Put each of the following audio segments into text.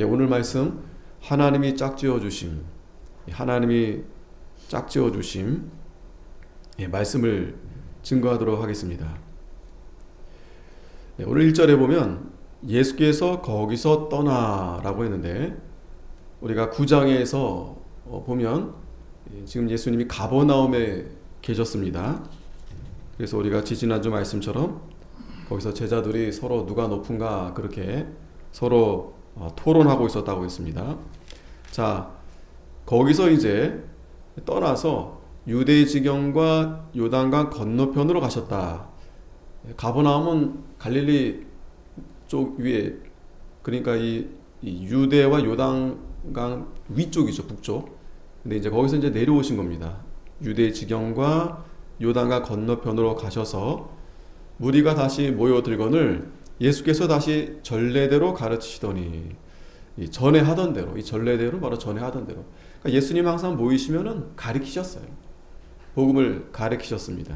오늘 말씀 하나님이 짝지어 주심, 하나님이 짝지어 주심 말씀을 증거하도록 하겠습니다. 오늘 1절에 보면 예수께서 거기서 떠나라고 했는데, 우리가 9장에서 보면 지금 예수님이 가버나움에 계셨습니다. 그래서 우리가 지지난주 말씀처럼 거기서 제자들이 서로 누가 높은가 그렇게 서로 토론하고 있었다고 했습니다. 자, 거기서 이제 떠나서 유대 지경과 요단강 건너편으로 가셨다. 가버나움은 갈릴리 쪽 위에, 그러니까 이 유대와 요단강 위쪽이죠, 북쪽. 근데 이제 거기서 이제 내려오신 겁니다. 유대 지경과 요단강 건너편으로 가셔서 무리가 다시 모여들거늘 예수께서 다시 전례대로 가르치시더니, 이 전에 하던 대로, 이 전례대로 바로 전에 하던 대로. 그러니까 예수님 항상 모이시면은 가르치셨어요. 복음을 가르치셨습니다.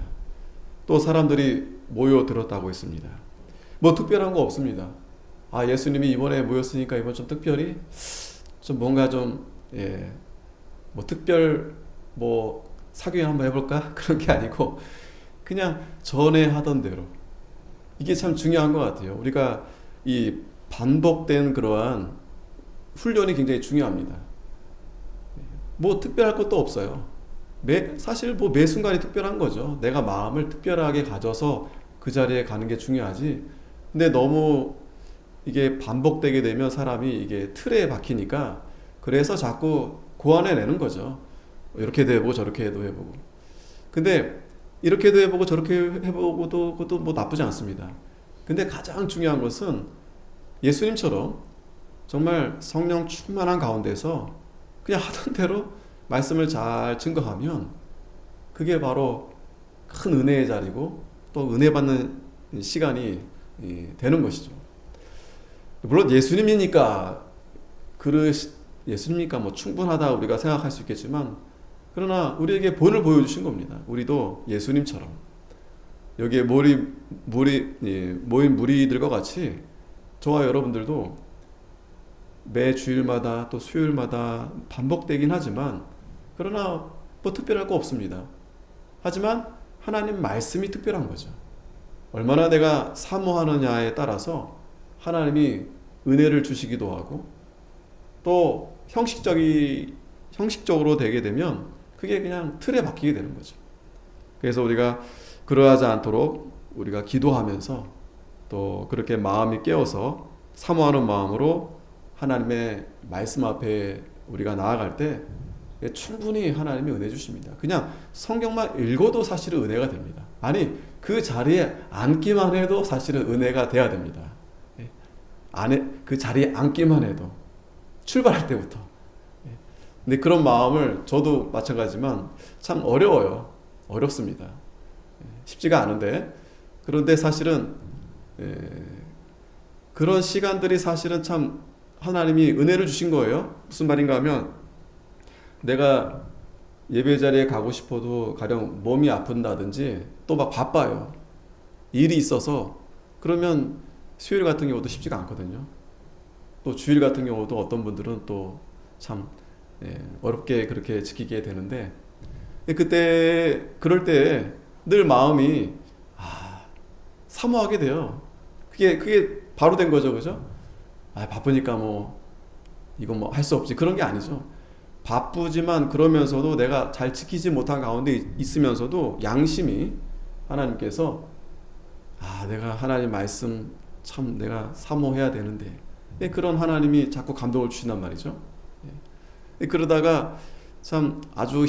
또 사람들이 모여들었다고 했습니다. 뭐 특별한 거 없습니다. 예수님이 이번에 모였으니까 이번 좀 특별히 좀 뭔가 좀 뭐 특별 뭐 사교행 한번 해볼까? 그런 게 아니고 그냥 전에 하던 대로. 이게 참 중요한 것 같아요. 우리가 이 반복된 그러한 훈련이 굉장히 중요합니다. 뭐 특별할 것도 없어요. 사실 뭐 매 순간이 특별한 거죠. 내가 마음을 특별하게 가져서 그 자리에 가는 게 중요하지. 근데 너무 이게 반복되게 되면 사람이 이게 틀에 박히니까, 그래서 자꾸 고안해내는 거죠. 이렇게도 해보고 저렇게도 해보고. 근데 이렇게도 해보고 저렇게 해보고도 그것도 뭐 나쁘지 않습니다. 근데 가장 중요한 것은 예수님처럼 정말 성령 충만한 가운데서 그냥 하던 대로 말씀을 잘 증거하면 그게 바로 큰 은혜의 자리고 또 은혜 받는 시간이 되는 것이죠. 물론 예수님이니까 예수님이니까 뭐 충분하다 우리가 생각할 수 있겠지만, 그러나 우리에게 본을 보여주신 겁니다. 우리도 예수님처럼 여기에 모인 무리들과 같이 저와 여러분들도 매 주일마다 또 수요일마다 반복되긴 하지만, 그러나 뭐 특별할 거 없습니다. 하지만 하나님 말씀이 특별한 거죠. 얼마나 내가 사모하느냐에 따라서 하나님이 은혜를 주시기도 하고, 또 형식적으로 되게 되면 그게 그냥 틀에 박히게 되는 거죠. 그래서 우리가 그러하지 않도록 우리가 기도하면서 또 그렇게 마음이 깨어서 사모하는 마음으로 하나님의 말씀 앞에 우리가 나아갈 때 충분히 하나님이 은혜 주십니다. 그냥 성경만 읽어도 사실은 은혜가 됩니다. 아니, 그 자리에 앉기만 해도 사실은 은혜가 돼야 됩니다. 그 자리에 앉기만 해도, 출발할 때부터. 근데 그런 마음을, 저도 마찬가지지만 참 어려워요. 어렵습니다. 쉽지가 않은데, 그런데 사실은 그런 시간들이 사실은 참 하나님이 은혜를 주신 거예요. 무슨 말인가 하면, 내가 예배 자리에 가고 싶어도 가령 몸이 아픈다든지 또 막 바빠요. 일이 있어서. 그러면 수요일 같은 경우도 쉽지가 않거든요. 또 주일 같은 경우도 어떤 분들은 또 참 어렵게 그렇게 지키게 되는데, 그럴 때 늘 마음이 사모하게 돼요. 그게 바로 된 거죠, 그죠? 바쁘니까 뭐 이건 뭐 할 수 없지, 그런 게 아니죠. 바쁘지만 그러면서도 내가 잘 지키지 못한 가운데 있으면서도 양심이 하나님께서 내가 하나님 말씀 참 내가 사모해야 되는데, 그런 하나님이 자꾸 감동을 주신단 말이죠. 그러다가 참 아주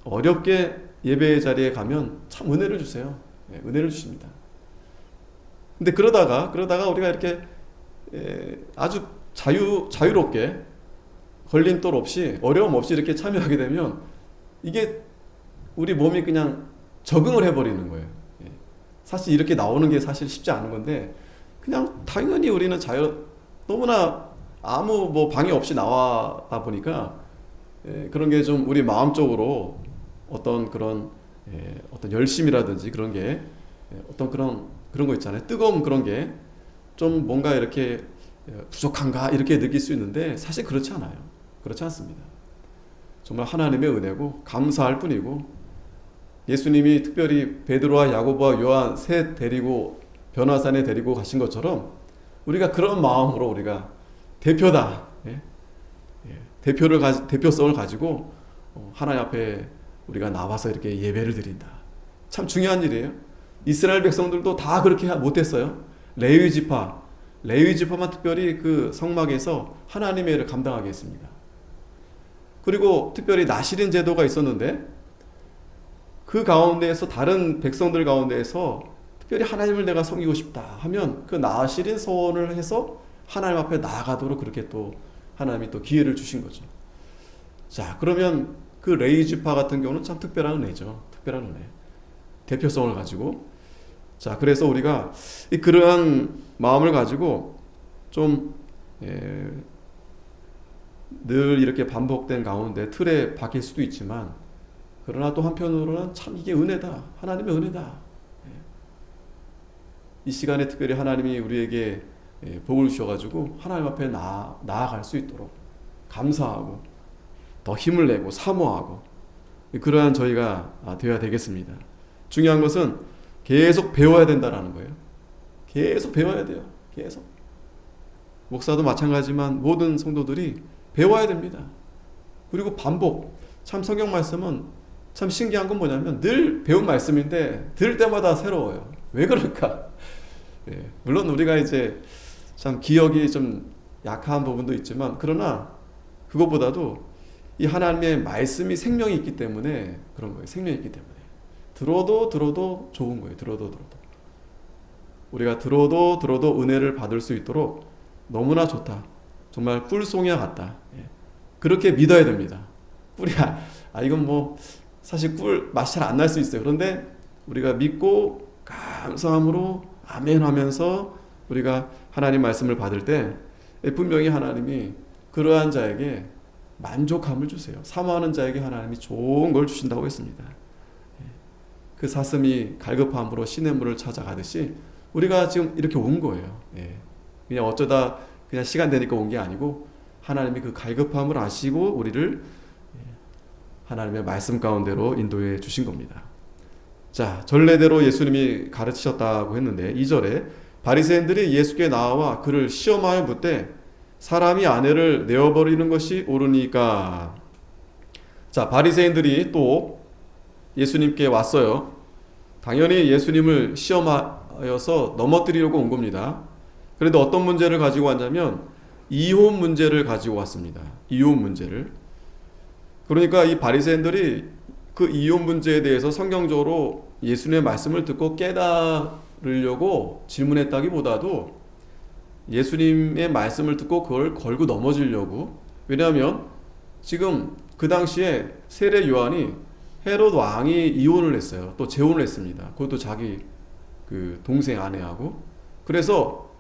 어렵게 예배의 자리에 가면 참 은혜를 주세요. 은혜를 주십니다. 근데 그러다가 우리가 이렇게 아주 자유롭게 걸림돌 없이 어려움 없이 이렇게 참여하게 되면 이게 우리 몸이 그냥 적응을 해버리는 거예요. 사실 이렇게 나오는 게 사실 쉽지 않은 건데, 그냥 당연히 우리는 너무나 아무 뭐 방해 없이 나와다 보니까 그런 게 좀 우리 마음적으로 어떤 그런 어떤 열심이라든지 그런 게 어떤 그런 거 있잖아요. 뜨거움, 그런 게 좀 뭔가 이렇게 부족한가 이렇게 느낄 수 있는데 사실 그렇지 않아요. 그렇지 않습니다. 정말 하나님의 은혜고 감사할 뿐이고, 예수님이 특별히 베드로와 야고보와 요한 셋 데리고 변화산에 데리고 가신 것처럼 우리가 그런 마음으로 우리가 대표다, 대표성을 가지고 하나님 앞에 우리가 나와서 이렇게 예배를 드린다. 참 중요한 일이에요. 이스라엘 백성들도 다 그렇게 못했어요. 레위 지파만 특별히 그 성막에서 하나님의 일을 감당하게 했습니다. 그리고 특별히 나시린 제도가 있었는데 그 가운데에서 다른 백성들 가운데에서 특별히 하나님을 내가 섬기고 싶다 하면 그 나시린 소원을 해서 하나님 앞에 나아가도록 그렇게 또 하나님이 또 기회를 주신 거죠. 자, 그러면 그 레위 지파 같은 경우는 참 특별한 은혜죠. 특별한 은혜. 대표성을 가지고. 자, 그래서 우리가 그러한 마음을 가지고 좀 늘 이렇게 반복된 가운데 틀에 박힐 수도 있지만, 그러나 또 한편으로는 참 이게 은혜다. 하나님의 은혜다. 이 시간에 특별히 하나님이 우리에게 복을 주셔가지고 하나님 앞에 나아갈 수 있도록 감사하고 더 힘을 내고 사모하고 그러한 저희가 되어야 되겠습니다. 중요한 것은 계속 배워야 된다라는 거예요. 계속 배워야 돼요. 계속. 목사도 마찬가지지만 모든 성도들이 배워야 됩니다. 그리고 반복. 참 성경 말씀은 참 신기한 건 뭐냐면 늘 배운 말씀인데 들을 때마다 새로워요. 왜 그럴까? 물론 우리가 이제 참 기억이 좀 약한 부분도 있지만, 그러나 그것보다도 이 하나님의 말씀이 생명이 있기 때문에 그런 거예요. 생명이 있기 때문에 들어도 좋은 거예요. 들어도 우리가 들어도 은혜를 받을 수 있도록 너무나 좋다. 정말 꿀송이와 같다. 그렇게 믿어야 됩니다. 우리가 이건 뭐 사실 꿀 맛이 잘 안 날 수 있어요. 그런데 우리가 믿고 감사함으로 아멘 하면서 우리가 하나님 말씀을 받을 때 분명히 하나님이 그러한 자에게 만족함을 주세요. 사모하는 자에게 하나님이 좋은 걸 주신다고 했습니다. 그 사슴이 갈급함으로 시냇물을 찾아가듯이 우리가 지금 이렇게 온 거예요. 그냥 어쩌다 그냥 시간 되니까 온 게 아니고 하나님이 그 갈급함을 아시고 우리를 하나님의 말씀 가운데로 인도해 주신 겁니다. 자, 전례대로 예수님이 가르치셨다고 했는데 2절에 바리새인들이 예수께 나와 그를 시험하여 묻되 사람이 아내를 내어버리는 것이 옳으니까. 자, 바리새인들이 또 예수님께 왔어요. 당연히 예수님을 시험하여서 넘어뜨리려고 온 겁니다. 그런데 어떤 문제를 가지고 왔냐면 이혼 문제를 가지고 왔습니다. 이혼 문제를. 그러니까 이 바리새인들이 그 이혼 문제에 대해서 성경적으로 예수님의 말씀을 듣고 깨달으려고 질문했다기보다도 예수님의 말씀을 듣고 그걸 걸고 넘어지려고. 왜냐하면 지금 그 당시에 세례 요한이 헤롯 왕이 이혼을 했어요. 또 재혼을 했습니다. 그것도 자기 그 동생 아내하고. 그래서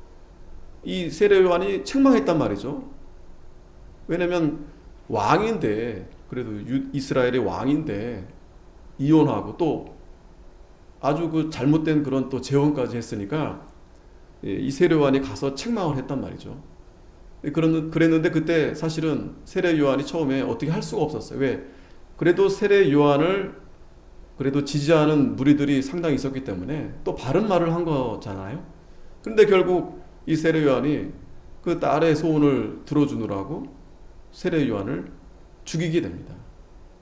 이 세례 요한이 책망했단 말이죠. 왜냐면 왕인데, 그래도 이스라엘의 왕인데 이혼하고 또 아주 그 잘못된 그런 또 재혼까지 했으니까 이 세례 요한이 가서 책망을 했단 말이죠. 그랬는데 그때 사실은 세례 요한이 처음에 어떻게 할 수가 없었어요. 왜? 그래도 세례 요한을 그래도 지지하는 무리들이 상당히 있었기 때문에 또 바른 말을 한 거잖아요. 그런데 결국 이 세례 요한이 그 딸의 소원을 들어주느라고 세례 요한을 죽이게 됩니다.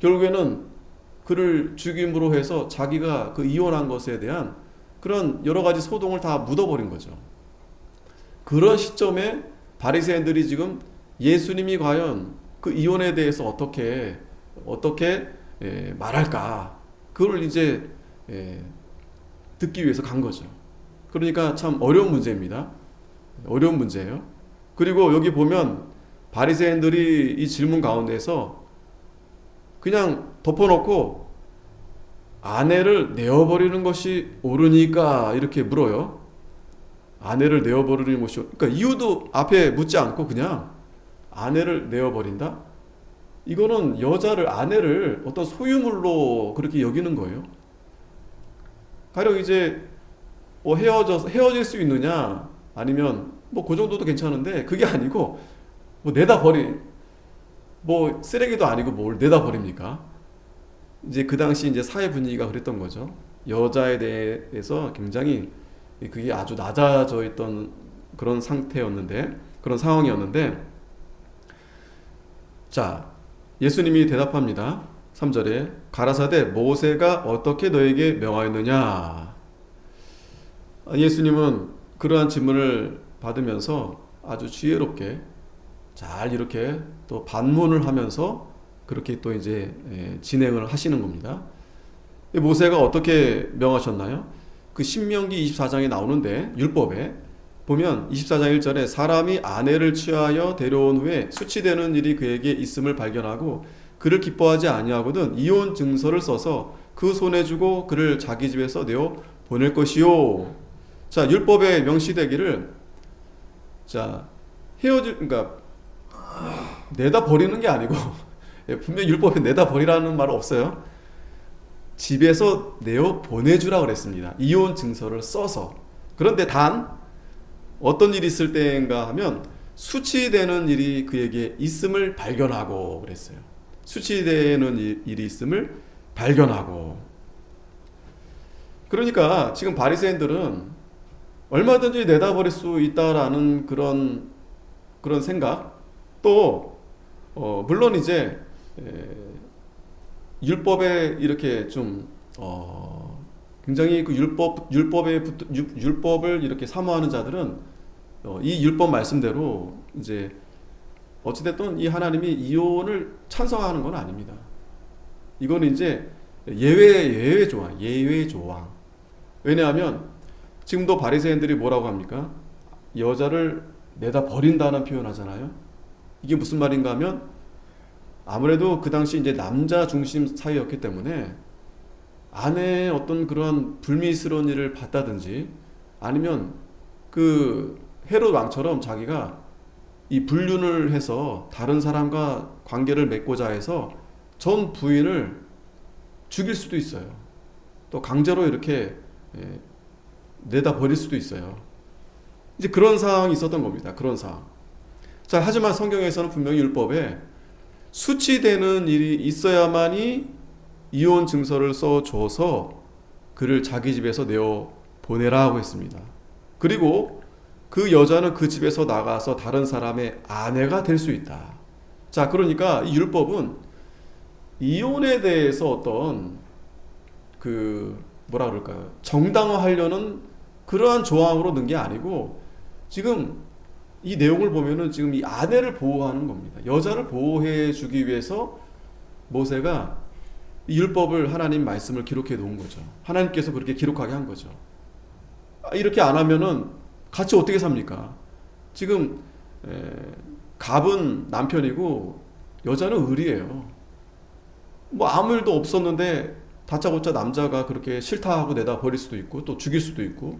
결국에는 그를 죽임으로 해서 자기가 그 이혼한 것에 대한 그런 여러 가지 소동을 다 묻어버린 거죠. 그런 시점에 바리새인들이 지금 예수님이 과연 그 이혼에 대해서 어떻게 말할까, 그걸 이제 듣기 위해서 간 거죠. 그러니까 참 어려운 문제입니다. 어려운 문제예요. 그리고 여기 보면 바리새인들이 이 질문 가운데서 그냥 덮어놓고 아내를 내어버리는 것이 옳으니까 이렇게 물어요. 아내를 내어버리는 것이, 그러니까 이유도 앞에 묻지 않고 그냥 아내를 내어버린다? 이거는 아내를 어떤 소유물로 그렇게 여기는 거예요. 가령 이제 헤어질 수 있느냐, 아니면 뭐 그 정도도 괜찮은데 그게 아니고 뭐 내다 버리 뭐 쓰레기도 아니고 뭘 내다 버립니까? 이제 그 당시 이제 사회 분위기가 그랬던 거죠. 여자에 대해서 굉장히 그게 아주 낮아져 있던 그런 상태였는데 그런 상황이었는데 자 예수님이 대답합니다. 3절에 가라사대 모세가 어떻게 너에게 명하였느냐. 예수님은 그러한 질문을 받으면서 아주 지혜롭게 잘 이렇게 또 반문을 하면서 그렇게 또 이제 진행을 하시는 겁니다. 모세가 어떻게 명하셨나요? 그 신명기 24장에 나오는데 율법에 보면 24장 1절에 사람이 아내를 취하여 데려온 후에 수치되는 일이 그에게 있음을 발견하고 그를 기뻐하지 아니하거든 이혼 증서를 써서 그 손에 주고 그를 자기 집에서 내어 보낼 것이요. 자, 율법에 명시되기를 자, 그러니까 내다 버리는 게 아니고 분명히 율법에 내다 버리라는 말은 없어요. 집에서 내어 보내주라 그랬습니다. 이혼 증서를 써서. 그런데 단 어떤 일이 있을 때인가 하면 수치되는 일이 그에게 있음을 발견하고 그랬어요. 수치되는 일이 있음을 발견하고. 그러니까 지금 바리새인들은 얼마든지 내다 버릴 수 있다라는 그런 생각 또 물론 이제 율법에 이렇게 좀 굉장히 그 율법을 이렇게 사모하는 자들은 이 율법 말씀대로 이제 어찌됐든 이 하나님이 이혼을 찬성하는 건 아닙니다. 이건 이제 예외 조항. 왜냐하면 지금도 바리새인들이 뭐라고 합니까? 여자를 내다 버린다는 표현하잖아요. 이게 무슨 말인가 하면 아무래도 그 당시 이제 남자 중심 사회였기 때문에 아내의 어떤 그런 불미스러운 일을 봤다든지 아니면 그 헤롯 왕처럼 자기가 이 불륜을 해서 다른 사람과 관계를 맺고자 해서 전 부인을 죽일 수도 있어요. 또 강제로 이렇게 내다 버릴 수도 있어요. 이제 그런 상황이 있었던 겁니다. 그런 상황. 자, 하지만 성경에서는 분명히 율법에 수치되는 일이 있어야만이 이혼 증서를 써줘서 그를 자기 집에서 내어 보내라고 했습니다. 그리고 그 여자는 그 집에서 나가서 다른 사람의 아내가 될 수 있다. 자, 그러니까 이 율법은 이혼에 대해서 어떤 뭐라 그럴까요? 정당화하려는 그러한 조항으로 넣은 게 아니고 지금 이 내용을 보면은 지금 이 아내를 보호하는 겁니다. 여자를 보호해 주기 위해서 모세가 이 율법을 하나님 말씀을 기록해 놓은 거죠. 하나님께서 그렇게 기록하게 한 거죠. 이렇게 안 하면은 같이 어떻게 삽니까? 지금 갑은 남편이고 여자는 을이에요. 뭐 아무 일도 없었는데 다짜고짜 남자가 그렇게 싫다 하고 내다 버릴 수도 있고 또 죽일 수도 있고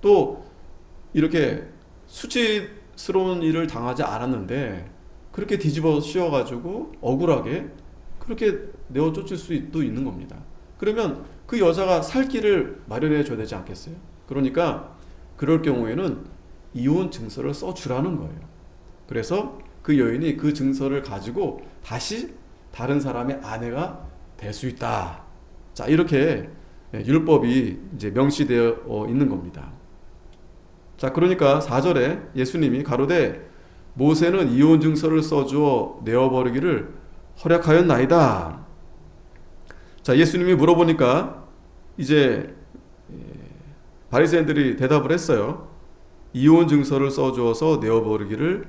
또 이렇게 수치스러운 일을 당하지 않았는데 그렇게 뒤집어 씌워가지고 억울하게 그렇게 내어 쫓을 수도 있는 겁니다. 그러면 그 여자가 살 길을 마련해 줘야 되지 않겠어요? 그러니까 그럴 경우에는 이혼 증서를 써주라는 거예요. 그래서 그 여인이 그 증서를 가지고 다시 다른 사람의 아내가 될 수 있다. 자, 이렇게 율법이 이제 명시되어 있는 겁니다. 자, 그러니까 4절에 예수님이 가로되 모세는 이혼 증서를 써주어 내어버리기를 허락하였나이다. 자, 예수님이 물어보니까 이제 바리새인들이 대답을 했어요. 이혼 증서를 써주어서 내어버리기를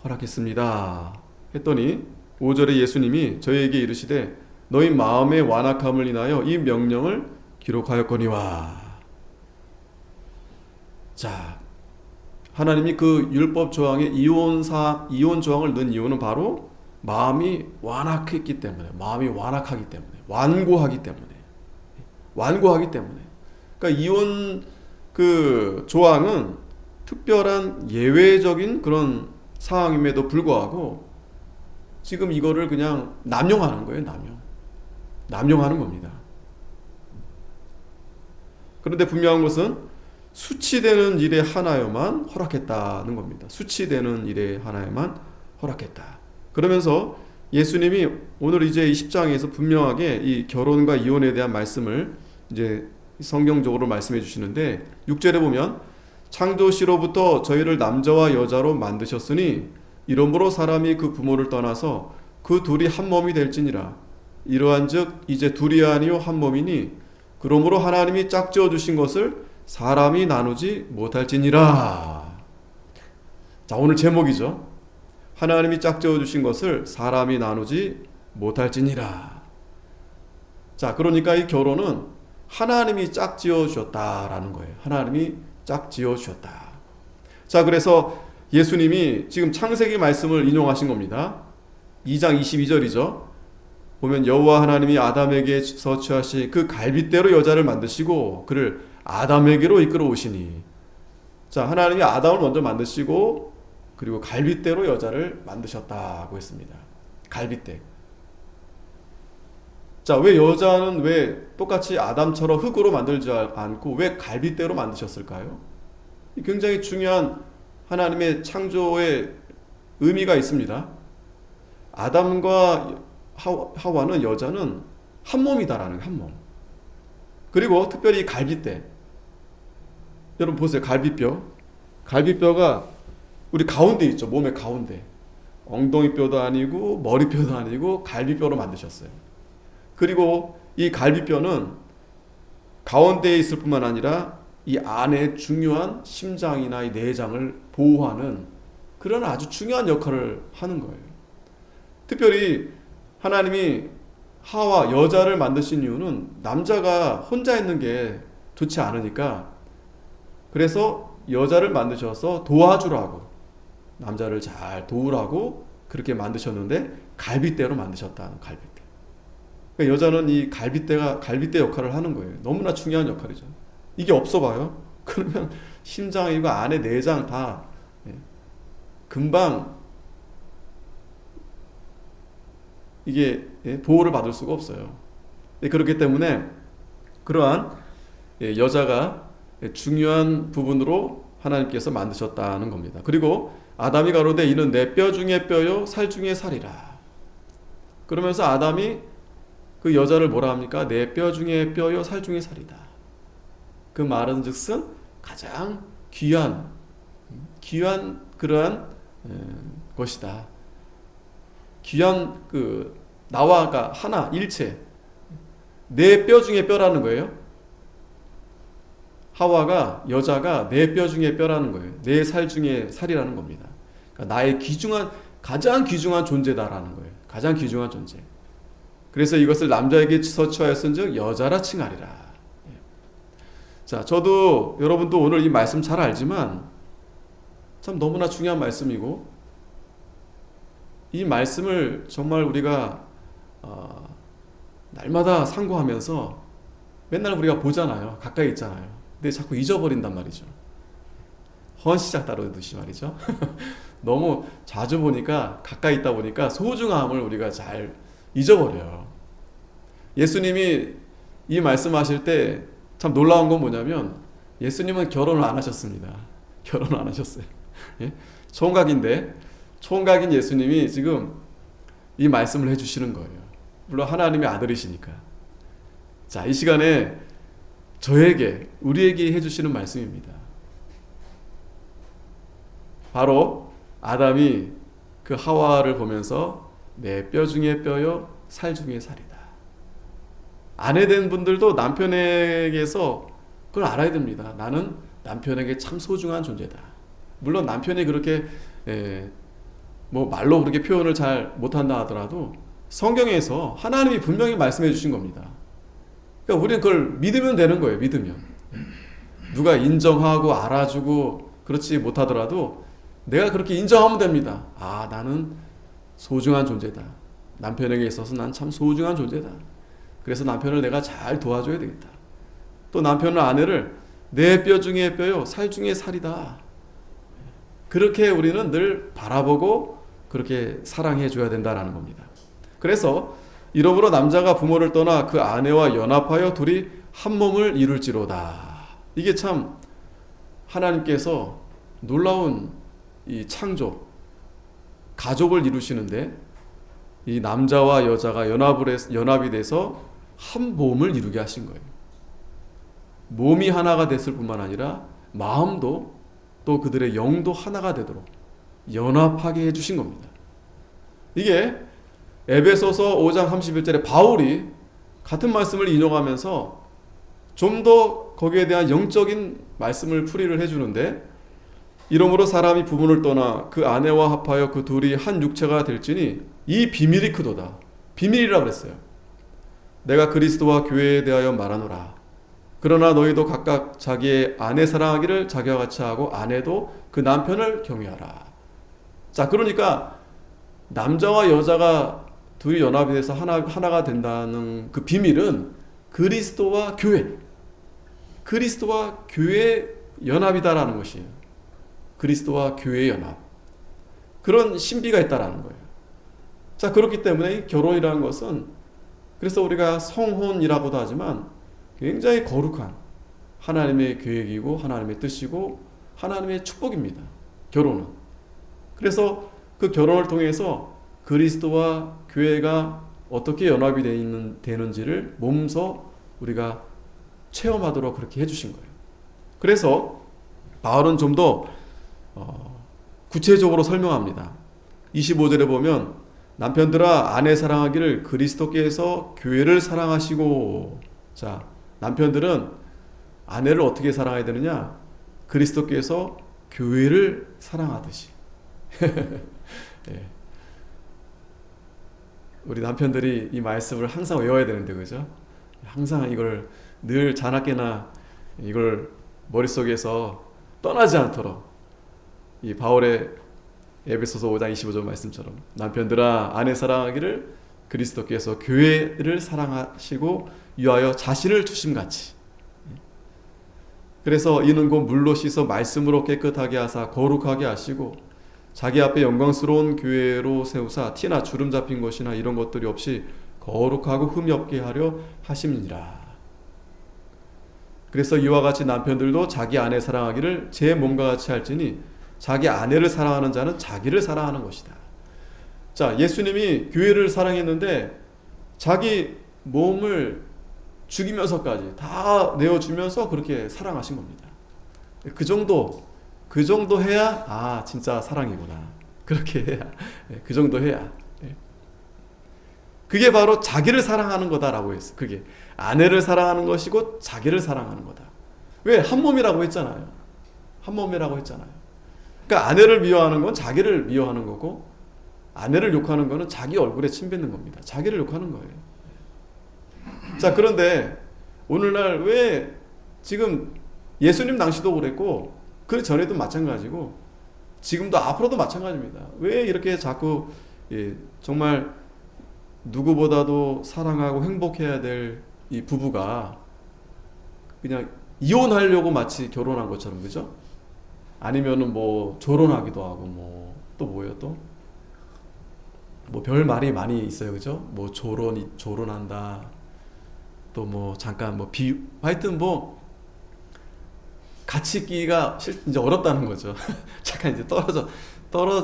허락했습니다. 했더니 5절에 예수님이 저희에게 이르시되 너희 마음의 완악함을 인하여 이 명령을 기록하였거니와. 자, 하나님이 그 율법 조항에 이혼 조항을 넣은 이유는 바로 마음이 완악하기 때문에, 완고하기 때문에. 그러니까 이혼 그 조항은 특별한 예외적인 그런 상황임에도 불구하고 지금 이거를 그냥 남용하는 거예요. 남용하는 겁니다. 그런데 분명한 것은 수치되는 일에 하나여만 허락했다는 겁니다. 수치되는 일에 하나여만 허락했다. 그러면서 예수님이 오늘 이제 이 10장에서 분명하게 이 결혼과 이혼에 대한 말씀을 이제 성경적으로 말씀해 주시는데 6절에 보면 창조시로부터 저희를 남자와 여자로 만드셨으니 이러므로 사람이 그 부모를 떠나서 그 둘이 한 몸이 될지니라. 이러한즉 이제 둘이 아니요 한 몸이니 그러므로 하나님이 짝지어 주신 것을 사람이 나누지 못할지니라. 자, 오늘 제목이죠. 하나님이 짝지어 주신 것을 사람이 나누지 못할지니라. 자, 그러니까 이 결혼은 하나님이 짝지어 주셨다라는 거예요. 하나님이 짝지어 주셨다. 자, 그래서 예수님이 지금 창세기 말씀을 인용하신 겁니다. 2장 22절이죠. 보면 여호와 하나님이 아담에게서 취하신 그 갈빗대로 여자를 만드시고 그를 아담에게로 이끌어 오시니. 자, 하나님이 아담을 먼저 만드시고 그리고 갈빗대로 여자를 만드셨다고 했습니다. 갈빗대. 자, 왜 여자는 왜 똑같이 아담처럼 흙으로 만들지 않고 왜 갈빗대로 만드셨을까요? 굉장히 중요한 하나님의 창조의 의미가 있습니다. 아담과 하와는 여자는 한 몸이다라는 거예요. 한 몸. 그리고 특별히 갈빗대. 여러분 보세요. 갈비뼈. 갈비뼈가 우리 가운데 있죠. 몸의 가운데. 엉덩이뼈도 아니고 머리뼈도 아니고 갈비뼈로 만드셨어요. 그리고 이 갈비뼈는 가운데에 있을 뿐만 아니라 이 안에 중요한 심장이나 이 내장을 보호하는 그런 아주 중요한 역할을 하는 거예요. 특별히 하나님이 하와 여자를 만드신 이유는 남자가 혼자 있는 게 좋지 않으니까 그래서 여자를 만드셔서 도와주라고 남자를 잘 도우라고 그렇게 만드셨는데 갈빗대로 만드셨다는 갈빗대. 그러니까 여자는 이 갈빗대 역할을 하는 거예요. 너무나 중요한 역할이죠. 이게 없어 봐요. 그러면 심장이고 안에 내장 다 금방 이게 보호를 받을 수가 없어요. 그렇기 때문에 그러한 여자가 중요한 부분으로 하나님께서 만드셨다는 겁니다. 그리고 아담이 가로되 이는 내 뼈 중에 뼈요 살 중에 살이라. 그러면서 아담이 그 여자를 뭐라 합니까? 내 뼈 중에 뼈요 살 중에 살이다. 그 말은 즉슨 가장 귀한 그러한 것이다. 귀한 그 나와가 하나 일체 내 뼈 중에 뼈라는 거예요. 하와가 여자가 내 뼈 중에 뼈라는 거예요. 내 살 중에 살이라는 겁니다. 그러니까 나의 가장 귀중한 존재다라는 거예요. 가장 귀중한 존재. 그래서 이것을 남자에게 서처하였은즉 여자라 칭하리라. 자, 저도 여러분도 오늘 이 말씀 잘 알지만 참 너무나 중요한 말씀이고 이 말씀을 정말 우리가 날마다 상고하면서 맨날 우리가 보잖아요. 가까이 있잖아요. 근데 자꾸 잊어버린단 말이죠. 헌시작 다루듯이 말이죠. 너무 자주 보니까 가까이 있다 보니까 소중함을 우리가 잘 잊어버려요. 예수님이 이 말씀하실 때 참 놀라운 건 뭐냐면 예수님은 결혼을 안 하셨습니다. 결혼을 안 하셨어요. 예? 총각인 예수님이 지금 이 말씀을 해주시는 거예요. 물론 하나님의 아들이시니까. 자, 이 시간에 우리에게 해주시는 말씀입니다. 바로 아담이 그 하와를 보면서 내 뼈 중에 뼈요 살 중에 살이다. 아내된 분들도 남편에게서 그걸 알아야 됩니다. 나는 남편에게 참 소중한 존재다. 물론 남편이 그렇게 뭐 말로 그렇게 표현을 잘 못한다 하더라도 성경에서 하나님이 분명히 말씀해 주신 겁니다. 그러니까 우리는 그걸 믿으면 되는 거예요. 믿으면. 누가 인정하고 알아주고 그렇지 못하더라도 내가 그렇게 인정하면 됩니다. 아, 나는 소중한 존재다. 남편에게 있어서 난 참 소중한 존재다. 그래서 남편을 내가 잘 도와줘야 되겠다. 또 남편은 아내를 내 뼈 중에 뼈요 살 중에 살이다. 그렇게 우리는 늘 바라보고 그렇게 사랑해 줘야 된다는 겁니다. 그래서 이러므로 남자가 부모를 떠나 그 아내와 연합하여 둘이 한 몸을 이룰지로다. 이게 참 하나님께서 놀라운 이 창조, 가족을 이루시는데 이 남자와 여자가 연합이 돼서 한 몸을 이루게 하신 거예요. 몸이 하나가 됐을 뿐만 아니라 마음도 또 그들의 영도 하나가 되도록 연합하게 해주신 겁니다. 이게 에베소서 5장 31절에 바울이 같은 말씀을 인용하면서 좀 더 거기에 대한 영적인 말씀을 풀이를 해주는데, 이러므로 사람이 부모를 떠나 그 아내와 합하여 그 둘이 한 육체가 될지니 이 비밀이 크도다. 비밀이라고 그랬어요. 내가 그리스도와 교회에 대하여 말하노라. 그러나 너희도 각각 자기의 아내 사랑하기를 자기와 같이 하고 아내도 그 남편을 경외하라. 자, 그러니까 남자와 여자가 둘이 연합이 돼서 하나가 된다는 그 비밀은 그리스도와 교회 연합이다라는 것이에요. 그리스도와 교회의 연합. 그런 신비가 있다라는 거예요. 자, 그렇기 때문에 결혼이라는 것은, 그래서 우리가 성혼이라고도 하지만 굉장히 거룩한 하나님의 계획이고 하나님의 뜻이고 하나님의 축복입니다. 결혼은. 그래서 그 결혼을 통해서 그리스도와 교회가 어떻게 연합이 되는지를 몸소 우리가 체험하도록 그렇게 해주신 거예요. 그래서 바울은 좀 더 구체적으로 설명합니다. 25절에 보면 남편들아 아내 사랑하기를 그리스도께서 교회를 사랑하시고. 자, 남편들은 아내를 어떻게 사랑해야 되느냐? 그리스도께서 교회를 사랑하듯이. 예. 우리 남편들이 이 말씀을 항상 외워야 되는데, 그죠? 항상 이걸 늘 자나깨나 이걸 머릿속에서 떠나지 않도록, 이 바울의 에베소서 5장 25절 말씀처럼 남편들아 아내 사랑하기를 그리스도께서 교회를 사랑하시고 위하여 자신을 주심같이. 그래서 이는 곧 물로 씻어 말씀으로 깨끗하게 하사 거룩하게 하시고 자기 앞에 영광스러운 교회로 세우사 티나 주름 잡힌 것이나 이런 것들이 없이 거룩하고 흠이 없게 하려 하심이니라. 그래서 이와 같이 남편들도 자기 아내 사랑하기를 제 몸과 같이 할지니 자기 아내를 사랑하는 자는 자기를 사랑하는 것이다. 자, 예수님이 교회를 사랑했는데 자기 몸을 죽이면서까지 다 내어주면서 그렇게 사랑하신 겁니다. 그 정도 해야 진짜 사랑이구나. 그렇게 해야, 그 정도 해야. 그게 바로 자기를 사랑하는 거다라고 했어요. 그게 아내를 사랑하는 것이고 자기를 사랑하는 거다. 왜? 한 몸이라고 했잖아요. 한 몸이라고 했잖아요. 그러니까 아내를 미워하는 건 자기를 미워하는 거고, 아내를 욕하는 거는 자기 얼굴에 침 뱉는 겁니다. 자기를 욕하는 거예요. 자, 그런데 오늘날 왜 지금 예수님 당시도 그랬고 그 전에도 마찬가지고 지금도 앞으로도 마찬가지입니다. 왜 이렇게 자꾸 정말 누구보다도 사랑하고 행복해야 될 이 부부가 그냥 이혼하려고 마치 결혼한 것처럼, 그죠? 아니면은 뭐 조론하기도 하고 뭐 또 뭐예요 또? 뭐 별 말이 많이 있어요, 그죠? 뭐 조론한다. 또 뭐 잠깐 뭐 하여튼 뭐 같이 있기가 이제 어렵다는 거죠. 잠깐 이제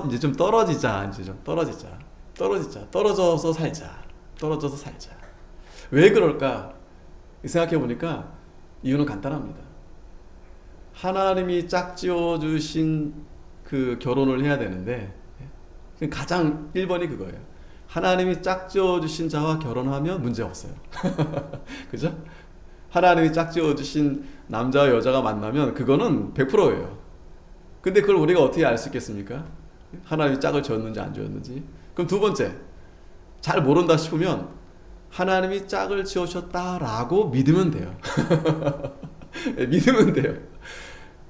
이제 좀 떨어지자. 떨어져서 살자. 왜 그럴까? 생각해 보니까 이유는 간단합니다. 하나님이 짝지어 주신 그 결혼을 해야 되는데 가장 1번이 그거예요. 하나님이 짝지어 주신 자와 결혼하면 문제 없어요. 그죠? 하나님이 짝지어 주신 남자와 여자가 만나면 그거는 100%예요. 근데 그걸 우리가 어떻게 알 수 있겠습니까? 하나님이 짝을 지었는지 안 지었는지. 그럼 두 번째, 잘 모른다 싶으면 하나님이 짝을 지으셨다라고 믿으면 돼요. 믿으면 돼요.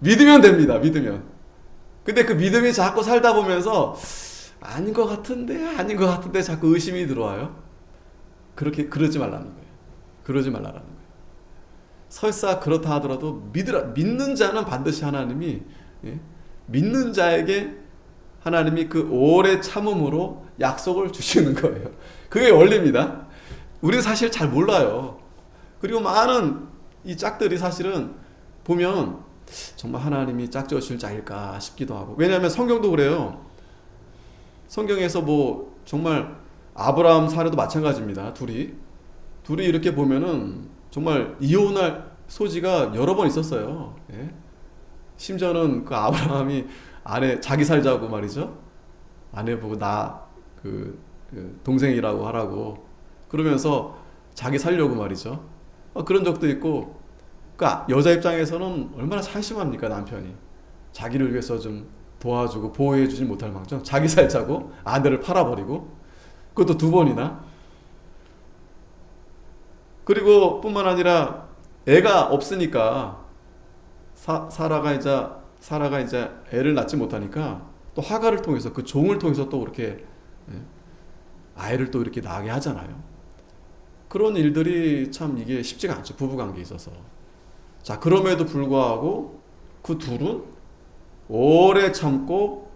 믿으면 됩니다. 믿으면. 근데 그 믿음이 자꾸 살다 보면서 아닌 것 같은데 자꾸 의심이 들어와요. 그러지 말라는 거예요. 그러지 말라는 거예요. 설사 그렇다 하더라도 믿는 자는 반드시 하나님이, 믿는 자에게 하나님이 그 오래 참음으로 약속을 주시는 거예요. 그게 원리입니다. 우리는 사실 잘 몰라요. 그리고 많은 이 짝들이 사실은 보면 정말 하나님이 짝지어주실 자일까 싶기도 하고. 왜냐하면 성경도 그래요. 성경에서 뭐 정말 아브라함 사례도 마찬가지입니다. 둘이 이렇게 보면은 정말 이혼할 소지가 여러 번 있었어요. 예? 심지어는 그 아브라함이 아내 자기 살자고 말이죠. 아내 보고 그 동생이라고 하라고 그러면서 자기 살려고 말이죠. 그런 적도 있고, 그 여자 입장에서는 얼마나 한심합니까? 남편이 자기를 위해서 좀 도와주고 보호해주지 못할 망정 자기 살자고 아내를 팔아버리고, 그것도 2번이나. 그리고 뿐만 아니라 애가 없으니까 사라가 이제 애를 낳지 못하니까 또 하갈을 통해서, 그 종을 통해서 또 그렇게 아이를 또 이렇게 낳게 하잖아요. 그런 일들이 참 이게 쉽지가 않죠, 부부관계에 있어서. 자, 그럼에도 불구하고 그 둘은 오래 참고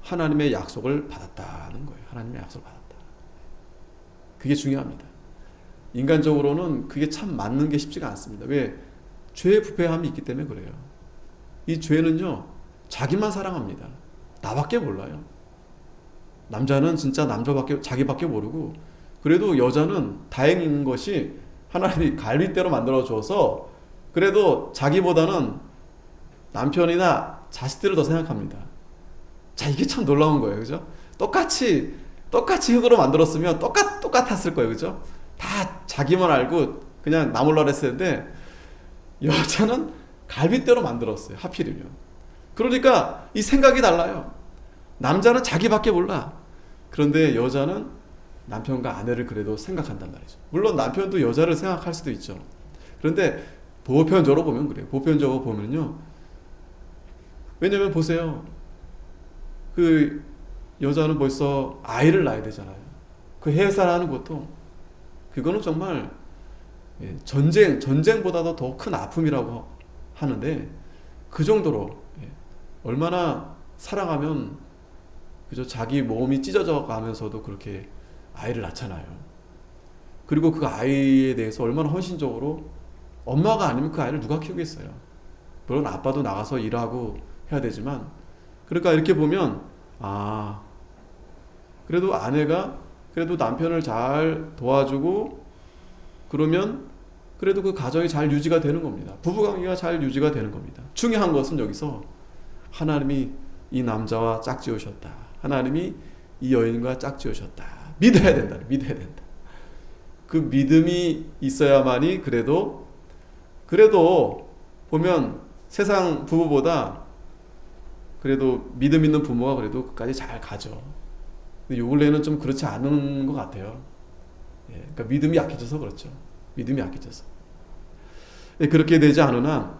하나님의 약속을 받았다는 거예요. 하나님의 약속을 받았다. 그게 중요합니다. 인간적으로는 그게 참 맞는 게 쉽지가 않습니다. 왜? 죄의 부패함이 있기 때문에 그래요. 이 죄는요, 자기만 사랑합니다. 나밖에 몰라요. 남자는 진짜 자기밖에 모르고, 그래도 여자는 다행인 것이 하나님이 갈빗대로 만들어 주어서 그래도 자기보다는 남편이나 자식들을 더 생각합니다. 자, 이게 참 놀라운 거예요. 그죠? 똑같이 흙으로 만들었으면 똑같았을 거예요. 그죠? 다 자기만 알고 그냥 나 몰라 그랬을 텐데, 여자는 갈빗대로 만들었어요. 하필이면. 그러니까 이 생각이 달라요. 남자는 자기밖에 몰라. 그런데 여자는 남편과 아내를 그래도 생각한단 말이죠. 물론 남편도 여자를 생각할 수도 있죠. 그런데 보편적으로 보면 그래요. 보편적으로 보면요. 왜냐면 보세요. 그 여자는 벌써 아이를 낳아야 되잖아요. 그 해산하는 것도, 그거는 정말 전쟁보다도 더 큰 아픔이라고 하는데, 그 정도로 얼마나 사랑하면, 그죠? 자기 몸이 찢어져 가면서도 그렇게 아이를 낳잖아요. 그리고 그 아이에 대해서 얼마나 헌신적으로, 엄마가 아니면 그 아이를 누가 키우겠어요. 물론 아빠도 나가서 일하고 해야 되지만, 그러니까 이렇게 보면, 그래도 아내가 그래도 남편을 잘 도와주고 그러면 그래도 그 가정이 잘 유지가 되는 겁니다. 부부관계가 잘 유지가 되는 겁니다. 중요한 것은 여기서 하나님이 이 남자와 짝지으셨다. 하나님이 이 여인과 짝지으셨다. 믿어야 된다. 그 믿음이 있어야만이 그래도 보면 세상 부부보다 그래도 믿음 있는 부모가 그래도 끝까지 잘 가죠. 근데 요 근래는 좀 그렇지 않은 것 같아요. 그러니까 믿음이 약해져서 그렇죠. 믿음이 약해져서. 그렇게 되지 않으나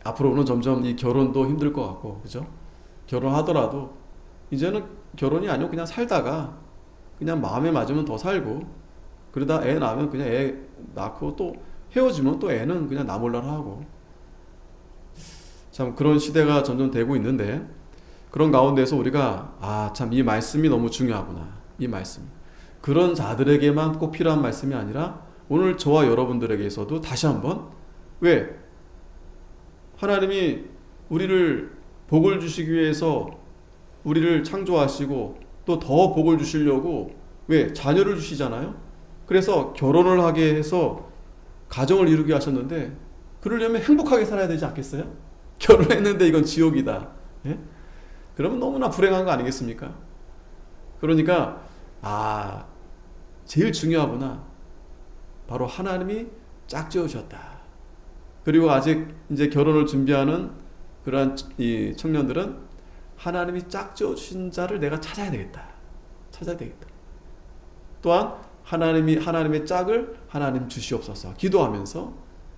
앞으로는 점점 이 결혼도 힘들 것 같고, 그죠? 결혼하더라도 이제는 결혼이 아니고 그냥 살다가 그냥 마음에 맞으면 더 살고, 그러다 애 낳으면 그냥 애 낳고 또 헤어지면 또 애는 그냥 나 몰라라 하고, 참 그런 시대가 점점 되고 있는데, 그런 가운데서 우리가 참 이 말씀이 너무 중요하구나. 이 말씀. 그런 자들에게만 꼭 필요한 말씀이 아니라 오늘 저와 여러분들에게서도 다시 한번, 왜? 하나님이 우리를 복을 주시기 위해서 우리를 창조하시고 또 더 복을 주시려고 왜? 자녀를 주시잖아요. 그래서 결혼을 하게 해서 가정을 이루게 하셨는데, 그러려면 행복하게 살아야 되지 않겠어요? 결혼했는데 이건 지옥이다. 예? 그러면 너무나 불행한 거 아니겠습니까? 그러니까 제일 중요하구나. 바로 하나님이 짝지으셨다. 그리고 아직 이제 결혼을 준비하는 그러한 이 청년들은 하나님이 짝지어 주신 자를 내가 찾아야 되겠다. 또한 하나님의 짝을 하나님 주시옵소서 기도하면서,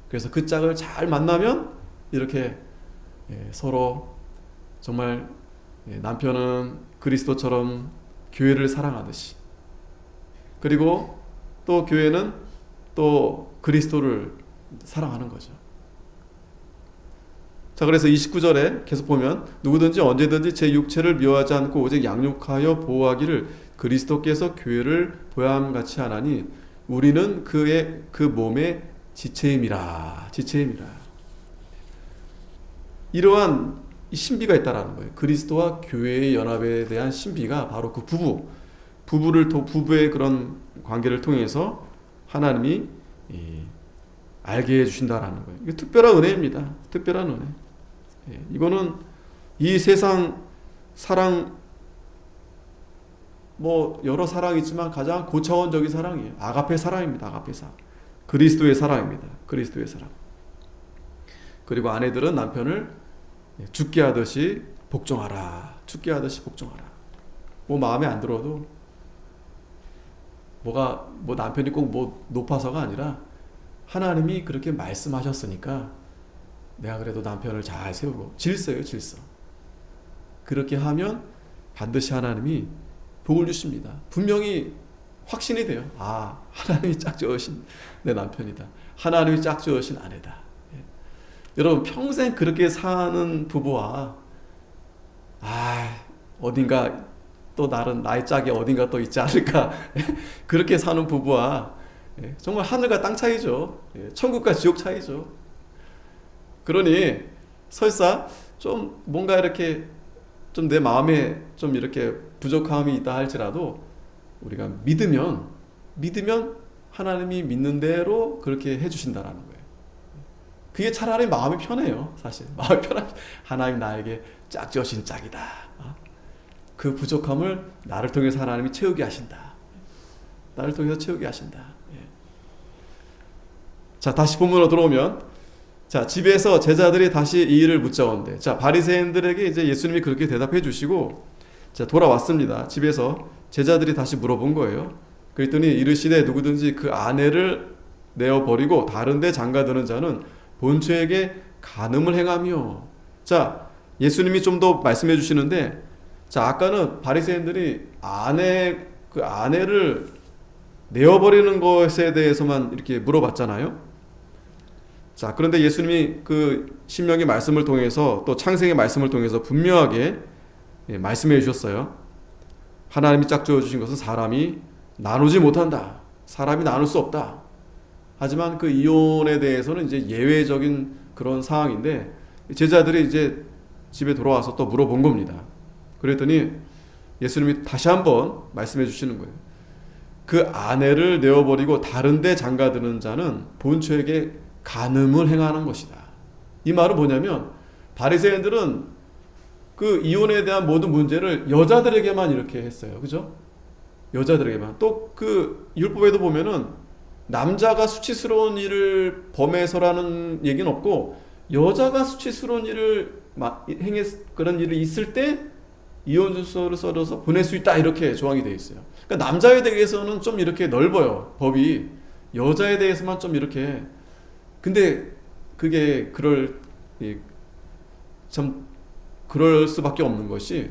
그래서 그 짝을 잘 만나면 이렇게 서로 정말 남편은 그리스도처럼 교회를 사랑하듯이, 그리고 또 교회는 또 그리스도를 사랑하는 거죠. 자, 그래서 29절에 계속 보면, 누구든지 언제든지 제 육체를 미워하지 않고 오직 양육하여 보호하기를 그리스도께서 교회를 보양같이 하나니 우리는 그 몸의 지체임이라. 이러한 이 신비가 있다라는 거예요. 그리스도와 교회의 연합에 대한 신비가 바로 그 부부의 그런 관계를 통해서 하나님이 알게 해주신다라는 거예요. 이게 특별한 은혜입니다. 특별한 은혜. 이거는 이 세상 사랑, 뭐 여러 사랑이 있지만 가장 고차원적인 사랑이에요. 아가페 사랑입니다. 아가페 사랑. 그리스도의 사랑입니다. 그리스도의 사랑. 그리고 아내들은 남편을 죽게 하듯이 복종하라. 죽게 하듯이 복종하라. 뭐 마음에 안 들어도 뭐 남편이 꼭 뭐 높아서가 아니라 하나님이 그렇게 말씀하셨으니까 내가 그래도 남편을 잘 세우고, 질서예요, 질서. 그렇게 하면 반드시 하나님이 복을 주십니다. 분명히 확신이 돼요. 아, 하나님이 짝지으신 내 남편이다. 하나님이 짝지으신 아내다. 여러분, 평생 그렇게 사는 부부와 어딘가 또 나의 짝이 어딘가 또 있지 않을까 그렇게 사는 부부와 정말 하늘과 땅 차이죠. 천국과 지옥 차이죠. 그러니 설사 좀 뭔가 이렇게 좀 내 마음에 좀 이렇게 부족함이 있다 할지라도 우리가 믿으면 하나님이 믿는 대로 그렇게 해주신다라는 거예요. 그게 차라리 마음이 편해요. 사실 마음이 편합니다. 하나님 나에게 짝지으신 짝이다. 그 부족함을 나를 통해서 하나님이 채우게 하신다. 나를 통해서 채우게 하신다. 자, 다시 본문으로 들어오면, 자, 집에서 제자들이 다시 이 일을 묻자온대. 자, 바리새인들에게 이제 예수님이 그렇게 대답해 주시고, 자, 돌아왔습니다. 집에서 제자들이 다시 물어본 거예요. 그랬더니 이르시되 누구든지 그 아내를 내어 버리고 다른데 장가드는 자는 본처에게 간음을 행하며. 자, 예수님이 좀 더 말씀해 주시는데, 자, 아까는 바리새인들이 그 아내를 내어버리는 것에 대해서만 이렇게 물어봤잖아요. 자, 그런데 예수님이 그 신명기 말씀을 통해서 또 창세기 말씀을 통해서 분명하게 말씀해 주셨어요. 하나님이 짝지어 주신 것은 사람이 나누지 못한다. 사람이 나눌 수 없다. 하지만 그 이혼에 대해서는 이제 예외적인 그런 상황인데, 제자들이 이제 집에 돌아와서 또 물어본 겁니다. 그랬더니 예수님이 다시 한번 말씀해 주시는 거예요. 그 아내를 내어버리고 다른데 장가드는 자는 본처에게 간음을 행하는 것이다. 이 말은 뭐냐면, 바리새인들은 그 이혼에 대한 모든 문제를 여자들에게만 이렇게 했어요. 그죠? 여자들에게만. 또 그 율법에도 보면은 남자가 수치스러운 일을 범해서라는 얘기는 없고, 여자가 수치스러운 일을 그런 일이 있을 때 이혼서를 써서 보낼 수 있다, 이렇게 조항이 되어 있어요. 그러니까 남자에 대해서는 좀 이렇게 넓어요, 법이. 여자에 대해서만 좀 이렇게. 근데 그게 그럴 수밖에 없는 것이,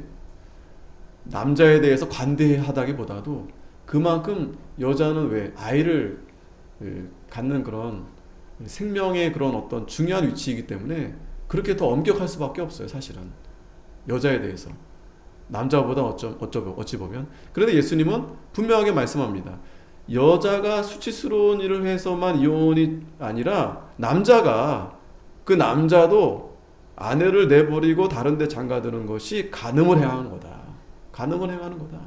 남자에 대해서 관대하다기보다도 그만큼 여자는 왜 아이를 갖는 그런 생명의 그런 어떤 중요한 위치이기 때문에 그렇게 더 엄격할 수밖에 없어요, 사실은. 여자에 대해서. 남자보다 어찌 보면. 그런데 예수님은 분명하게 말씀합니다. 여자가 수치스러운 일을 해서만 이혼이 아니라 그 남자도 아내를 내버리고 다른 데 장가드는 것이 간음을 행하는 거다. 간음을 행하는 거다.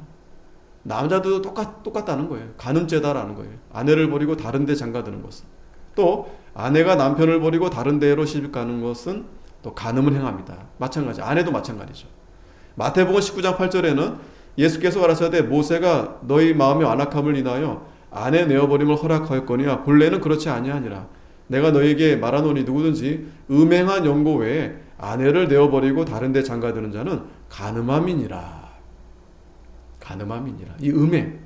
남자도 똑같다는 거예요. 간음죄다라는 거예요. 아내를 버리고 다른 데 장가드는 것은. 또 아내가 남편을 버리고 다른 데로 시집가는 것은 또 간음을 행합니다. 마찬가지. 아내도 마찬가지죠. 마태복음 19장 8절에는 예수께서 가라사대 모세가 너희 마음의 완악함을 인하여 아내 내어버림을 허락하였거니와 본래는 그렇지 아니하니라. 내가 너희에게 말하노니 누구든지 음행한 영고 외에 아내를 내어버리고 다른 데 장가드는 자는 간음함이니라. 간음함이니라. 이 음행.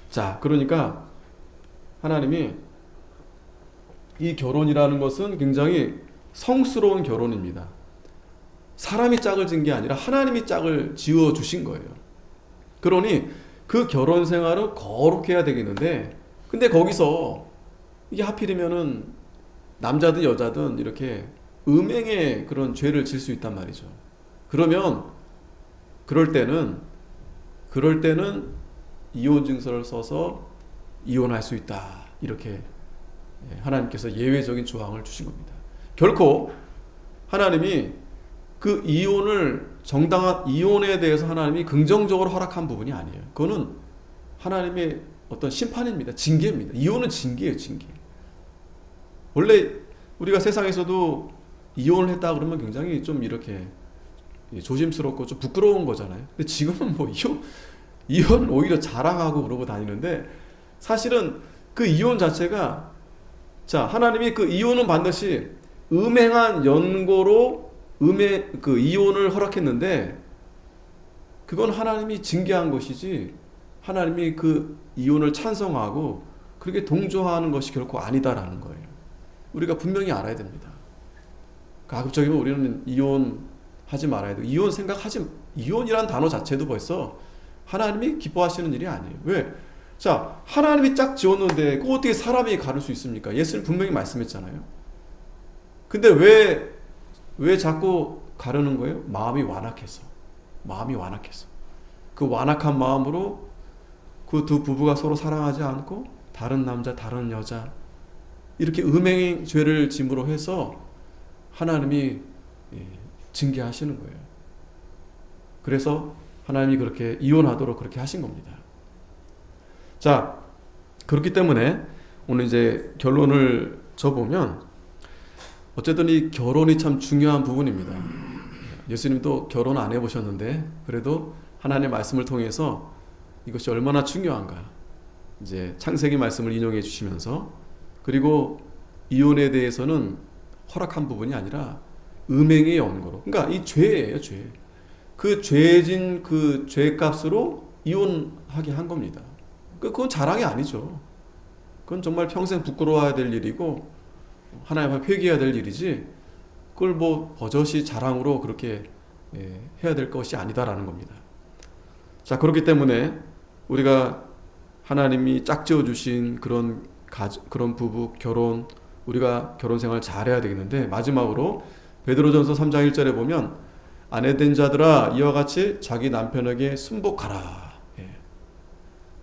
자, 그러니까 하나님이 이 결혼이라는 것은 굉장히 성스러운 결혼입니다. 사람이 짝을 진 게 아니라 하나님이 짝을 지어 주신 거예요. 그러니 그 결혼 생활은 거룩해야 되겠는데, 근데 거기서 이게 하필이면은 남자든 여자든 이렇게 음행의 그런 죄를 질 수 있단 말이죠. 그러면 그럴 때는 이혼 증서를 써서 이혼할 수 있다, 이렇게 하나님께서 예외적인 조항을 주신 겁니다. 결코 하나님이 그 이혼을 정당한 이혼에 대해서 하나님이 긍정적으로 허락한 부분이 아니에요. 그거는 하나님의 어떤 심판입니다. 징계입니다. 이혼은 징계예요, 징계. 원래 우리가 세상에서도 이혼을 했다 그러면 굉장히 좀 이렇게 조심스럽고 좀 부끄러운 거잖아요. 근데 지금은 뭐 이혼 오히려 자랑하고 그러고 다니는데 사실은 그 이혼 자체가 자, 하나님이 그 이혼은 반드시 음행한 연고로 그 이혼을 허락했는데 그건 하나님이 징계한 것이지 하나님이 그 이혼을 찬성하고 그렇게 동조하는 것이 결코 아니다라는 거예요. 우리가 분명히 알아야 됩니다. 가급적이면 우리는 이혼하지 말아야 돼요. 이혼이란 단어 자체도 벌써 하나님이 기뻐하시는 일이 아니에요. 왜? 자, 하나님이 짝 지었는데 그거 어떻게 사람이 가를 수 있습니까? 예수님 분명히 말씀했잖아요. 근데 왜 자꾸 가르는 거예요? 마음이 완악해서. 그 완악한 마음으로 그 두 부부가 서로 사랑하지 않고 다른 남자, 다른 여자 이렇게 음행의 죄를 짐으로 해서 하나님이 징계하시는 거예요. 그래서 하나님이 그렇게 이혼하도록 그렇게 하신 겁니다. 자, 그렇기 때문에 오늘 이제 결론을 져보면 어쨌든 이 결혼이 참 중요한 부분입니다. 예수님도 결혼 안 해보셨는데 그래도 하나님의 말씀을 통해서 이것이 얼마나 중요한가 이제 창세기 말씀을 인용해 주시면서 그리고 이혼에 대해서는 허락한 부분이 아니라 음행의 연고로 그러니까 이 죄예요, 죄. 그 죄진 그 죄값으로 이혼하게 한 겁니다. 그건 자랑이 아니죠. 그건 정말 평생 부끄러워야 될 일이고 하나님 앞에 회개해야 될 일이지 그걸 뭐 버젓이 자랑으로 그렇게 해야 될 것이 아니다라는 겁니다. 자, 그렇기 때문에 우리가 하나님이 짝지어 주신 그런 부부 결혼 우리가 결혼 생활 잘해야 되겠는데 마지막으로 베드로전서 3장 1절에 보면 아내된 자들아 이와 같이 자기 남편에게 순복하라.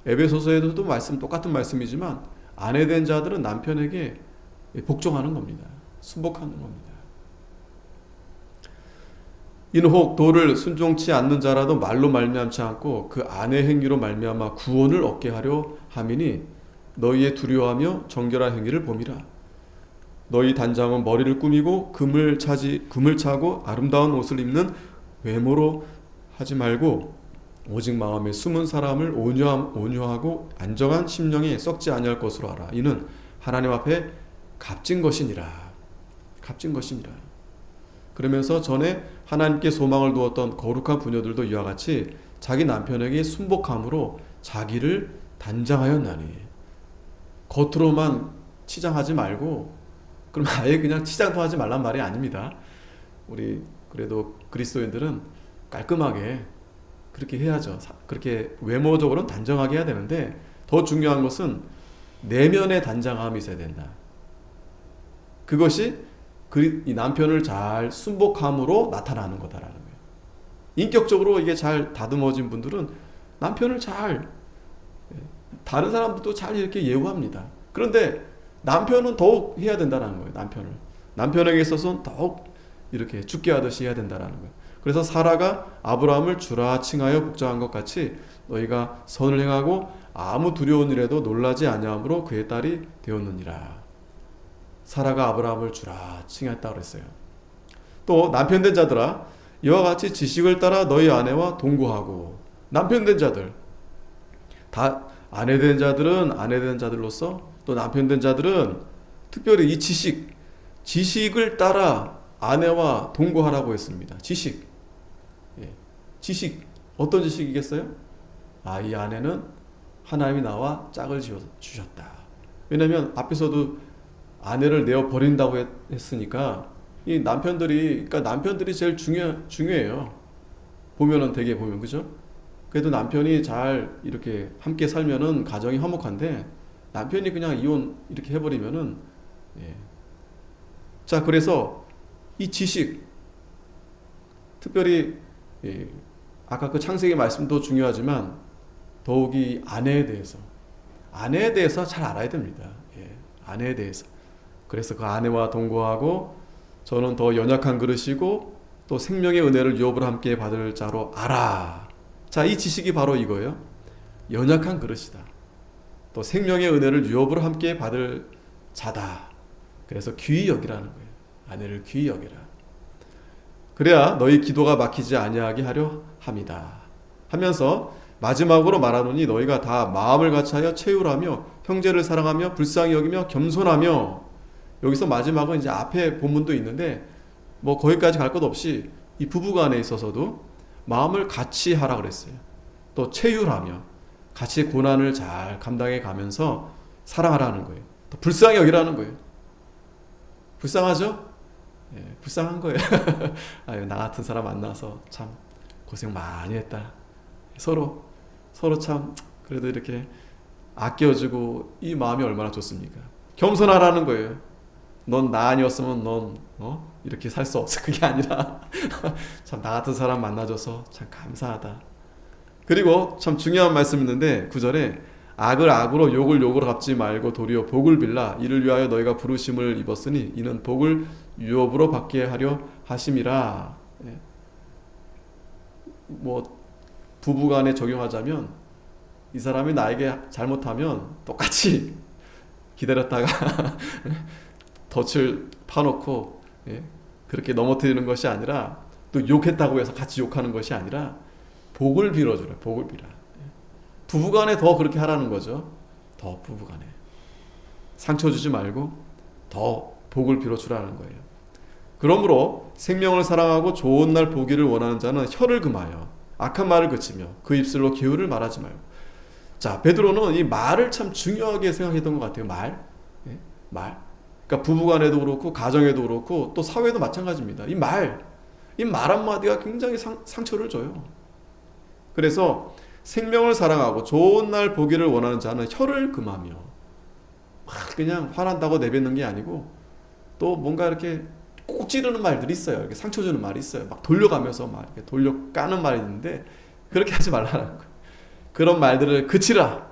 에베소서에도 똑같은 말씀이지만 아내된 자들은 남편에게 복종하는 겁니다. 순복하는 겁니다. 이는 혹 도를 순종치 않는 자라도 말로 말미암지 않고 그 아내 행위로 말미암아 구원을 얻게 하려 함이니 너희의 두려워하며 정결한 행위를 봄이라. 너희 단장은 머리를 꾸미고 금을 차고 아름다운 옷을 입는 외모로 하지 말고 오직 마음에 숨은 사람을 온유하고 안정한 심령에 썩지 아니할 것으로 하라. 이는 하나님 앞에 값진 것이니라. 그러면서 전에 하나님께 소망을 두었던 거룩한 부녀들도 이와 같이 자기 남편에게 순복함으로 자기를 단장하였나니. 겉으로만 치장하지 말고 그럼 아예 그냥 치장도 하지 말란 말이 아닙니다. 우리 그래도 그리스도인들은 깔끔하게 그렇게 해야죠. 그렇게 외모적으로는 단정하게 해야 되는데 더 중요한 것은 내면의 단장함이 있어야 된다. 그것이 이 남편을 잘 순복함으로 나타나는 거다라는 거예요. 인격적으로 이게 잘 다듬어진 분들은 남편을 잘 다른 사람들도 잘 이렇게 예우합니다. 그런데 남편은 더욱 해야 된다는 거예요. 남편에게 있어서는 더욱 이렇게 죽게 하듯이 해야 된다는 거예요. 그래서 사라가 아브라함을 주라 칭하여 복종한 것 같이 너희가 선을 행하고 아무 두려운 일에도 놀라지 아니함으로 그의 딸이 되었느니라. 사라가 아브라함을 주라 칭했다 그랬어요. 또 남편된 자들아 이와 같이 지식을 따라 너희 아내와 동거하고. 남편된 자들 다 아내된 자들은 아내된 자들로서 또 남편된 자들은 특별히 이 지식을 따라 아내와 동거하라고 했습니다. 지식 어떤 지식이겠어요? 이 아내는 하나님이 나와 짝을 지어주셨다. 왜냐하면 앞에서도 아내를 내어 버린다고 했으니까 이 남편들이 제일 중요해요. 되게 보면 그죠? 그래도 남편이 잘 이렇게 함께 살면은 가정이 화목한데 남편이 그냥 이혼 이렇게 해버리면은 자, 그래서 이 지식 특별히 아까 그 창세기 말씀도 중요하지만 더욱이 아내에 대해서 잘 알아야 됩니다. 아내에 대해서. 그래서 그 아내와 동거하고 저는 더 연약한 그릇이고 또 생명의 은혜를 유업으로 함께 받을 자로 알아. 자, 이 지식이 바로 이거예요. 연약한 그릇이다. 또 생명의 은혜를 유업으로 함께 받을 자다. 그래서 귀히 여기라는 거예요. 아내를 귀히 여기라. 그래야 너희 기도가 막히지 아니하게 하려 함이다. 하면서 마지막으로 말하노니 너희가 다 마음을 같이하여 채우라며 형제를 사랑하며 불쌍히 여기며 겸손하며. 여기서 마지막은 이제 앞에 본문도 있는데 뭐 거기까지 갈 것 없이 이 부부간에 있어서도 마음을 같이 하라 그랬어요. 또 채율하며 같이 고난을 잘 감당해 가면서 사랑하라는 거예요. 또 불쌍히 여기라는 거예요. 불쌍하죠? 예, 불쌍한 거예요. 아유, 나 같은 사람 만나서 참 고생 많이 했다. 서로 참 그래도 이렇게 아껴주고 이 마음이 얼마나 좋습니까? 겸손하라는 거예요. 넌 나 아니었으면 넌 이렇게 살 수 없어. 그게 아니라 참 나 같은 사람 만나줘서 참 감사하다. 그리고 참 중요한 말씀 있는데 9절에 악을 악으로 욕을 욕으로 갚지 말고 도리어 복을 빌라. 이를 위하여 너희가 부르심을 입었으니 이는 복을 유업으로 받게 하려 하심이라. 예. 뭐 부부간에 적용하자면 이 사람이 나에게 잘못하면 똑같이 기다렸다가 덫을 파놓고 그렇게 넘어뜨리는 것이 아니라 또 욕했다고 해서 같이 욕하는 것이 아니라 복을 빌어주라. 복을 빌어. 부부간에 더 그렇게 하라는 거죠. 더 부부간에 상처 주지 말고 더 복을 빌어주라는 거예요. 그러므로 생명을 사랑하고 좋은 날 보기를 원하는 자는 혀를 금하여 악한 말을 그치며 그 입술로 기울을 말하지 말고. 자, 베드로는 이 말을 참 중요하게 생각했던 것 같아요. 말. 그러니까 부부간에도 그렇고 가정에도 그렇고 또 사회도 마찬가지입니다. 이 말 한마디가 굉장히 상처를 줘요. 그래서 생명을 사랑하고 좋은 날 보기를 원하는 자는 혀를 금하며, 그냥 화난다고 내뱉는 게 아니고 또 뭔가 이렇게 꼭 찌르는 말들이 있어요. 이렇게 상처 주는 말이 있어요. 막 돌려가면서 막 이렇게 돌려 까는 말이 있는데 그렇게 하지 말라는 거예요. 그런 말들을 그치라.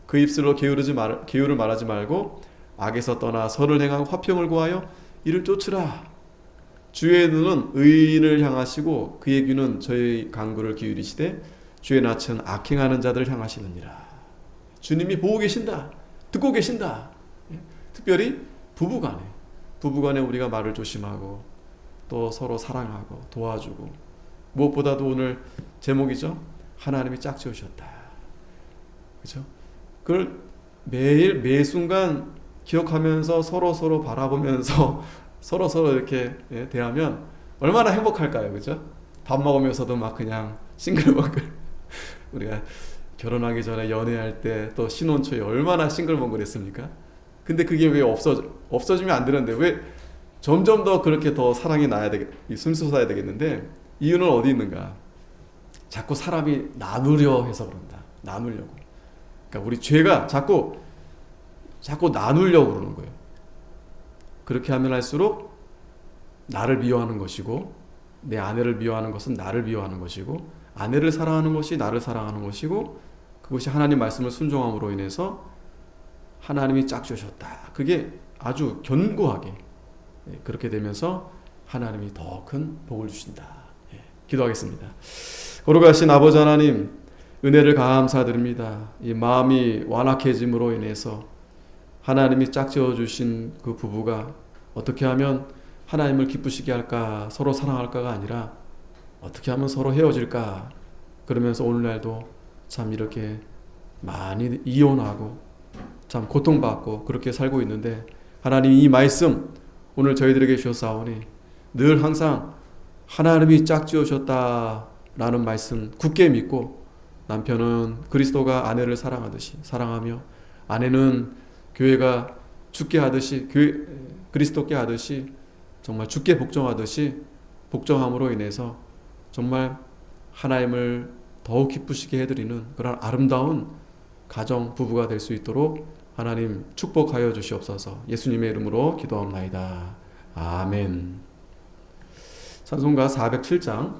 그 입술로 기울을 말하지 말고 악에서 떠나 선을 행하고 화평을 구하여 이를 쫓으라. 주의 눈은 의인을 향하시고 그의 귀는 저의 간구를 기울이시되 주의 낯은 악행하는 자들을 향하시느니라. 주님이 보고 계신다. 듣고 계신다. 특별히 부부간에 우리가 말을 조심하고 또 서로 사랑하고 도와주고, 무엇보다도 오늘 제목이죠. 하나님이 짝지으셨다. 그렇죠? 그걸 매일 매 순간 기억하면서 서로 바라보면서 서로 이렇게 대하면 얼마나 행복할까요? 그렇죠? 밥 먹으면서도 막 그냥 싱글벙글. 우리가 결혼하기 전에 연애할 때 또 신혼 초에 얼마나 싱글벙글했습니까? 근데 그게 왜 없어지면 안 되는데 왜 점점 더 그렇게 더 사랑이 샘솟아야 되겠는데, 이유는 어디 있는가? 자꾸 사람이 나누려 해서 그런다. 나누려고. 그러니까 우리 죄가 자꾸 나누려고 그러는 거예요. 그렇게 하면 할수록 나를 미워하는 것이고, 내 아내를 미워하는 것은 나를 미워하는 것이고, 아내를 사랑하는 것이 나를 사랑하는 것이고, 그것이 하나님 말씀을 순종함으로 인해서 하나님이 짝지으셨다. 그게 아주 견고하게 그렇게 되면서 하나님이 더 큰 복을 주신다. 기도하겠습니다. 거룩하신 아버지 하나님, 은혜를 감사드립니다. 이 마음이 완악해짐으로 인해서 하나님이 짝지어 주신 그 부부가 어떻게 하면 하나님을 기쁘시게 할까, 서로 사랑할까가 아니라 어떻게 하면 서로 헤어질까, 그러면서 오늘날도 참 이렇게 많이 이혼하고 참 고통받고 그렇게 살고 있는데, 하나님 이 말씀 오늘 저희들에게 주셨사오니 늘 항상 하나님이 짝지으셨다라는 말씀 굳게 믿고, 남편은 그리스도가 아내를 사랑하듯이 사랑하며, 아내는 교회가 주께 하듯이 그리스도께 하듯이 정말 주께 복종하듯이 복종함으로 인해서 정말 하나님을 더욱 기쁘시게 해드리는 그런 아름다운 가정 부부가 될 수 있도록 하나님 축복하여 주시옵소서. 예수님의 이름으로 기도합나이다. 아멘. 찬송가 407장